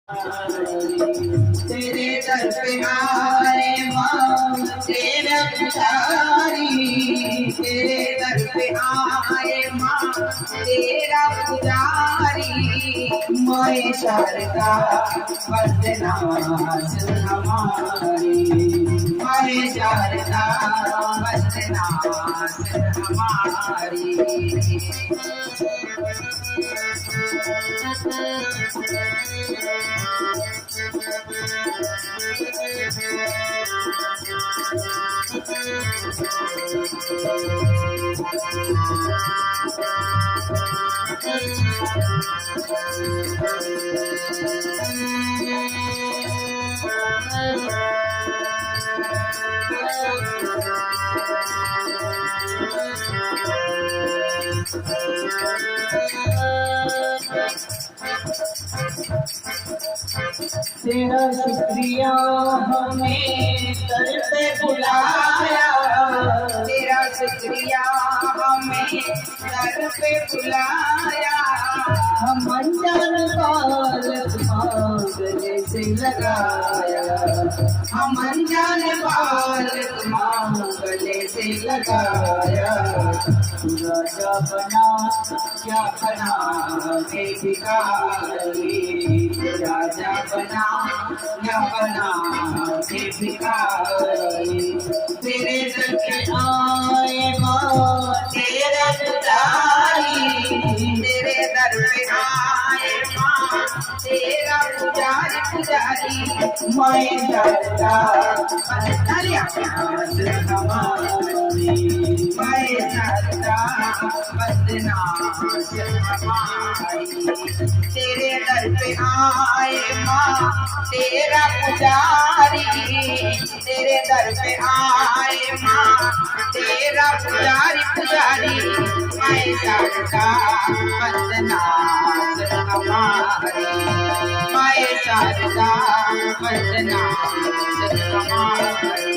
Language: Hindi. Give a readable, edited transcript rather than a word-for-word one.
तेरे दर पे आए माँ तेरा पुजारी, तेरे दर पे आए माँ तेरा पुजारी। माए शारदा वंदना सुन हमारी, माए शारदा वंदना सुन हमारी। तेरा शुक्रिया हमें दर पे बुलाया, तेरा शुक्रिया हमें दर पे बुलाया। हम अनजान बालक गले से लगाया, हम अनजान बालक गले से लगाया। राजा बना क्या बना मैं भिखारी, राजा बना क्या बना मैं भिखारी। तेरे दर पे आए माँ तेरा पुजारी, तेरे दर पे आए माँ तेरा पुजारी पुजारी। मैं शारदा वंदना सुन हमारी, मैं शारदा वंदना सुन हमारी। तेरे दर पे आए माँ तेरा पुजारी, तेरे दर पे आए माँ तेरा पुजारी पुजारी। मैं शारदा वंदना सुन हमारी, मैं शारदा वंदना सुन हमारी।